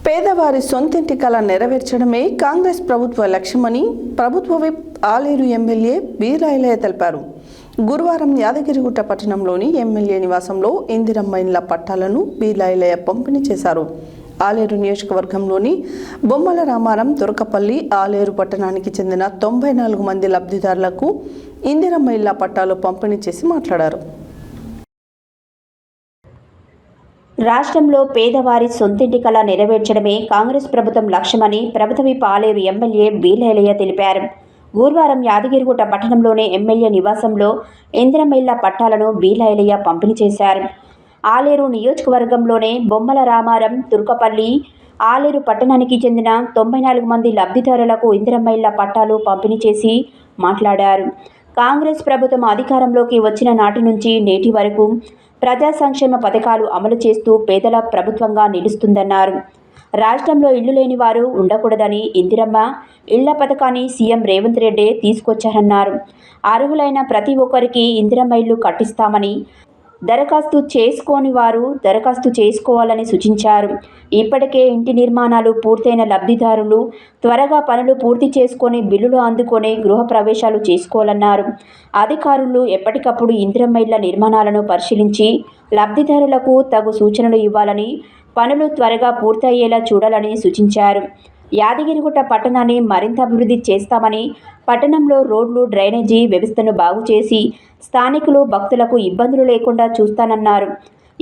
పేదవారి సొంతింటి కల నెరవేర్చడమే కాంగ్రెస్ ప్రభుత్వ లక్ష్యమని ప్రభుత్వ విప్ ఆలేరు ఎమ్మెల్యే వీరాయిలయ్య తెలిపారు. గురువారం యాదగిరిగుట్ట పట్టణంలోని ఎమ్మెల్యే నివాసంలో ఇందిరమ్మ ఇండ్ల పట్టాలను వీరాయిలయ్య పంపిణీ చేశారు. ఆలేరు నియోజకవర్గంలోని బొమ్మల రామారం, తురకపల్లి, ఆలేరు పట్టణానికి చెందిన 94 మంది లబ్ధిదారులకు ఇందిరమ్మ ఇళ్ల పట్టాలు పంపిణీ చేసి మాట్లాడారు. రాష్ట్రంలో పేదవారి సొంతింటి కల నెరవేర్చడమే కాంగ్రెస్ ప్రభుత్వం లక్ష్యమని ప్రభుత్వ విప్ ఆలేరు ఎమ్మెల్యే వీరాయిలయ్య తెలిపారు. గురువారం యాదగిరిగుట్ట పట్టణంలోని ఎమ్మెల్యే నివాసంలో ఇందిరమ్మ ఇళ్ల పట్టాలను వీరాయిలయ్య పంపిణీ చేశారు. ఆలేరు నియోజకవర్గంలోనే బొమ్మల రామారం, తుర్కపల్లి, ఆలేరు పట్టణానికి చెందిన 94 మంది లబ్ధిదారులకు ఇందిరమ్మ ఇళ్ల పట్టాలు పంపిణీ చేసి మాట్లాడారు. కాంగ్రెస్ ప్రభుత్వం అధికారంలోకి వచ్చిన నాటి నుంచి నేటి వరకు ప్రజా సంక్షేమ పథకాలు అమలు చేస్తూ పేదల ప్రభుత్వంగా నిలుస్తుందన్నారు. రాష్ట్రంలో ఇల్లు లేని వారు ఉండకూడదని ఇందిరమ్మ ఇళ్ల పథకాన్ని సీఎం రేవంత్ రెడ్డి తీసుకొచ్చారన్నారు. అర్హులైన ప్రతి ఒక్కరికి ఇందిరమ్మ ఇల్లు కట్టిస్తామని, దరఖాస్తు చేసుకోని వారు దరఖాస్తు చేసుకోవాలని సూచించారు. ఇప్పటికే ఇంటి నిర్మాణాలు పూర్తయిన లబ్ధిదారులు త్వరగా పనులు పూర్తి చేసుకొని బిల్లులు అందుకొని గృహ ప్రవేశాలు చేసుకోవాలన్నారు. అధికారులు ఎప్పటికప్పుడు ఇందిరమ్మ ఇళ్ల నిర్మాణాలను పరిశీలించి లబ్ధిదారులకు తగు సూచనలు ఇవ్వాలని, పనులు త్వరగా పూర్తయ్యేలా చూడాలని సూచించారు. యాదగిరిగుట్ట పట్టణాన్ని మరింత అభివృద్ధి చేస్తామని, పట్టణంలో రోడ్లు, డ్రైనేజీ వ్యవస్థను బాగు చేసి స్థానికులు, భక్తులకు ఇబ్బందులు లేకుండా చూస్తానన్నారు.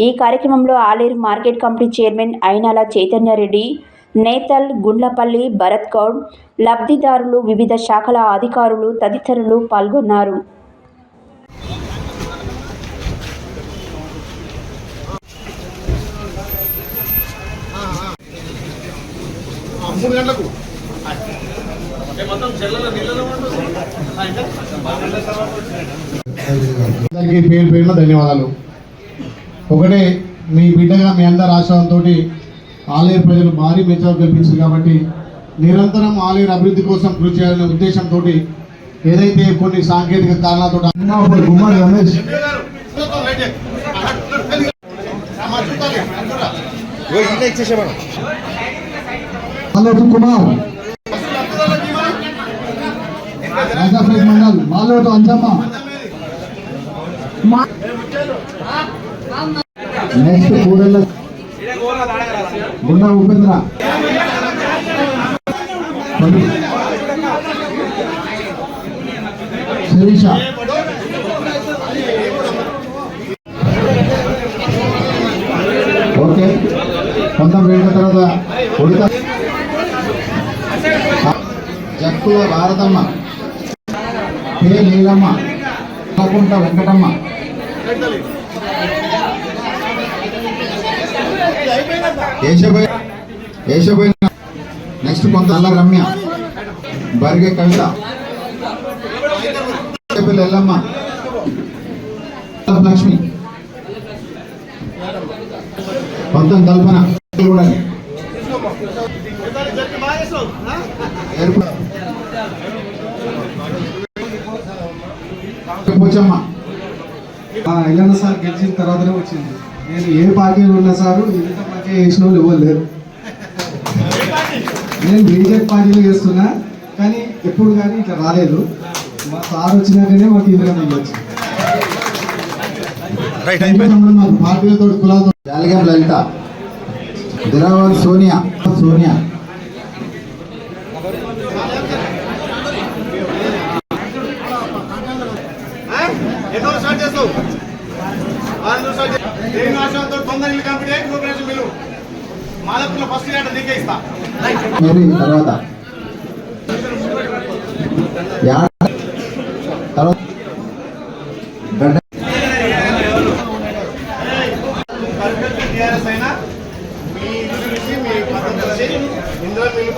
ఈ కార్యక్రమంలో Aleru market committee chairman Ainala Chaitanya Reddy, నేతల్, గుండ్లపల్లి భరత్ గౌడ్, లబ్ధిదారులు, వివిధ శాఖల అధికారులు తదితరులు పాల్గొన్నారు. పేరు పేరున ధన్యవాదాలు. ఒకటే, మీ బిడ్డగా మీ అందరి ఆశ్రమంతో ఆలేరు ప్రజలు భారీ మెచ్చారు కల్పించారు కాబట్టి నిరంతరం ఆలేరు అభివృద్ధి కోసం కృషి చేయాలనే ఉద్దేశంతో ఏదైతే కొన్ని సాంకేతిక కారణాలతో కుమార్ మండల్ మాలోటు అంజమ్మ, నెక్స్ట్ కూడళ్ళ గుండా ఉపేంద్ర, శిరీష, ఓకే కొంత వేడిన తర్వాత ఉడత జక్కుల భారతమ్మ, కే నీలమ్మ, కుంట వెంకటమ్మ, నెక్స్ట్ కొంత అల్ల రమ్య, బరిగే కవిత, ఎల్లమ్మ, లక్ష్మి, కొంత కల్పన, ఇలాన్న సార్ గెలిచిన తర్వాతనే వచ్చింది. నేను ఏ పార్టీలో ఉన్నా సారు ఇంత మంచిగా చేసిన వాళ్ళు ఎవరు లేరు. నేను బీజేపీ పార్టీలో చేస్తున్నా కానీ ఎప్పుడు కానీ ఇట్లా రాలేదు. మా సార్ వచ్చినాకనే మాకు ఇందిరమ్మ వచ్చింది. మాకు పార్టీలతో కులాలతో జాలిగం లలిత, దిరావర్ సోనియా,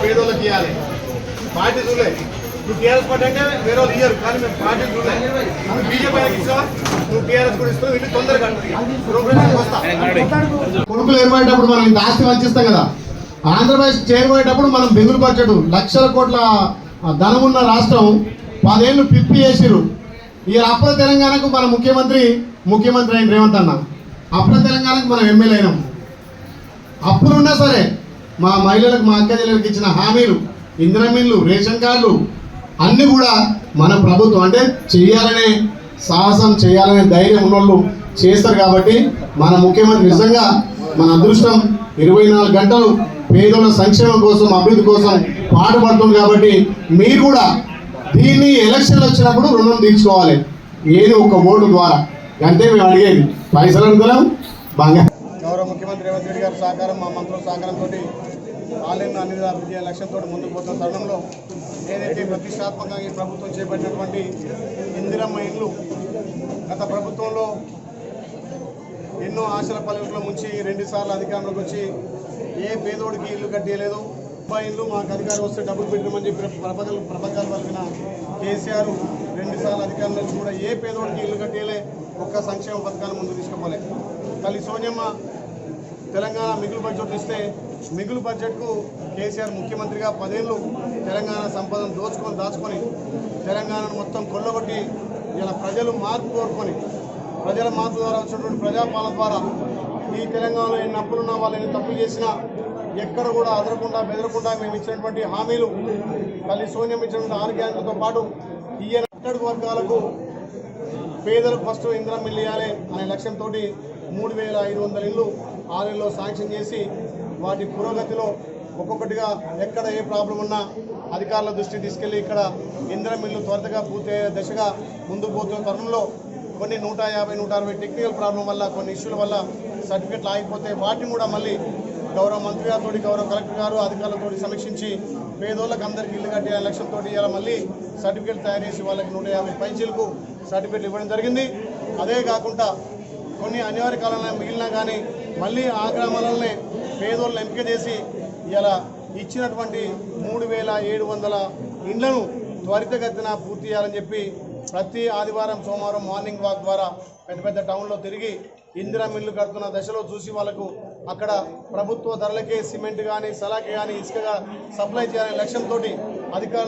పేదోళ్ళకి ఇవ్వాలి. పార్టీ చూడలే, నువ్వు టీఆర్ఎస్ పార్టీ అంటే వేరే వాళ్ళు ఇయ్యరు, కానీ మేము పార్టీ చూడలే. నువ్వు బీజేపీ ఇస్తావా, నువ్వు టీఆర్ఎస్ కూడా ఇస్తావు, ఇల్లు తొందరగా వస్తా. కొడుకులు ఏర్పడేటప్పుడు మనం ఇంత ఆస్తి వంచిస్తాం కదా. ఆంధ్రప్రదేశ్ చేరుకునేటప్పుడు మనం బెంగులు బడ్జెట్ లక్షల కోట్ల ధనం ఉన్న రాష్ట్రం 10 ఏళ్ళు పిప్పి చేసిరు. ఈ అప్పుల తెలంగాణకు మన ముఖ్యమంత్రి అయిన రేవంత్ అన్న, అప్పుల తెలంగాణకు మనం ఎమ్మెల్యే అయినాం. అప్పులున్నా సరే మా మహిళలకు మా అక్క చెల్లెలకు ఇచ్చిన హామీలు, ఇంద్రమిల్లు, రేషన్ కార్డులు అన్నీ కూడా మన ప్రభుత్వం అంటే చేయాలనే సాహసం, చేయాలనే ధైర్యం ఉన్నోళ్ళు చేస్తారు. కాబట్టి మన ముఖ్యమంత్రి నిజంగా మన అదృష్టం 24 గంటలు పేదల సంక్షేమం కోసం, అభివృద్ధి కోసం పాటుపడుతుంది. కాబట్టి మీరు కూడా దీన్ని ఎలక్షన్లు వచ్చినప్పుడు రుణం తీర్చుకోవాలి, ఏది ఒక ఓటు ద్వారా. అంటే మేము అడిగేది పైసలు అనుకోలేం బంగారు. గౌరవ ముఖ్యమంత్రి రేవంత్ రెడ్డి గారి సహకారం, మా మంత్రుల సహకారంతో ఆలయంలో అన్ని విధాల అభివృద్ధి లక్ష్యంతో ముందుకు పోతున్న తరుణంలో ఏదైతే ప్రతిష్టాత్మకంగా ఈ ప్రభుత్వం చేపట్టినటువంటి ఇందిరమ్మ ఇల్లు గత ప్రభుత్వంలో ఎన్నో ఆశల పలుకుల ముంచి 2 సార్లు అధికారంలోకి వచ్చి ఏ పేదోడికి ఇల్లు కట్టేయలేదు. ఇల్లు మాకు అధికారం వస్తే డబ్బులు పెట్టమని చెప్పి ప్రపంచాలు పలికిన కేసీఆర్ 2 సార్లు అధికారంలో వచ్చి కూడా ఏ పేదోడికి ఇల్లు కట్టేయలే, ఒక్క సంక్షేమ పథకాన్ని ముందు తీసుకుపోలే. తల్లి సోనియమ్మ తెలంగాణ మిగులు బడ్జెట్ ఇస్తే మిగులు బడ్జెట్కు కేసీఆర్ ముఖ్యమంత్రిగా 10 ఏళ్ళు తెలంగాణ సంపదను దాచుకొని తెలంగాణను మొత్తం కొల్లగొట్టి ఇలా ప్రజలు మార్పు కోరుకొని ప్రజల మార్పు ద్వారా వచ్చినటువంటి ప్రజాపాలన ద్వారా ఈ తెలంగాణలో ఎన్ని అప్పులున్నా వాళ్ళు ఎన్ని తప్పులు చేసినా ఎక్కడ కూడా అదరకుండా బెదరకుండా మేము ఇచ్చినటువంటి హామీలు, తల్లి సోనియం ఇచ్చినటువంటి 6 గ్యారెంటీలతో పాటు ఈ అట్టడుగు వర్గాలకు పేదలకు ఫస్ట్ ఇందిరమ్మ ఇల్లు ఇవ్వాలి అనే లక్ష్యంతో 3500 ఇళ్ళు 6 ఏళ్ళలో శాంక్షన్ చేసి వాటి పురోగతిలో ఒక్కొక్కటిగా ఎక్కడ ఏ ప్రాబ్లం ఉన్నా అధికారుల దృష్టికి తీసుకెళ్లి ఇక్కడ ఇందిరమ్మ ఇల్లు త్వరగా పూర్తయ్యే దశగా ముందుకు పోతున్న తరుణంలో కొన్ని 150-160 టెక్నికల్ ప్రాబ్లం వల్ల, కొన్ని ఇష్యూల వల్ల సర్టిఫికెట్లు ఆగిపోతే వాటిని కూడా మళ్ళీ గౌరవ మంత్రి గారితో, గౌరవ కలెక్టర్ గారు అధికారులతో సమీక్షించి పేదోళ్ళకి అందరికీ ఇల్లు కట్టే లక్ష్యంతో ఇలా మళ్ళీ సర్టిఫికెట్ తయారు చేసి వాళ్ళకి 150 పైచీలకు సర్టిఫికెట్లు ఇవ్వడం జరిగింది. అదే కాకుండా కొన్ని అనివార్య కాలంలో మిగిలినా కానీ మళ్ళీ ఆ గ్రామాలనే పేదోళ్ళని ఎంపిక చేసి ఇలా ఇచ్చినటువంటి 3700 ఇండ్లను త్వరితగతిన పూర్తి చేయాలని చెప్పి ప్రతి ఆదివారం, సోమవారం మార్నింగ్ వాక్ ద్వారా పెద్ద టౌన్లో తిరిగి ఇందిరమ్మ ఇల్లు కడుతున్న దశలో చూసి వాళ్ళకు అక్కడ ప్రభుత్వ ధరలకే సిమెంట్ కానీ, సలాకి కానీ, ఇసుకగా సప్లై చేయాలనే లక్ష్యంతో అధికారులు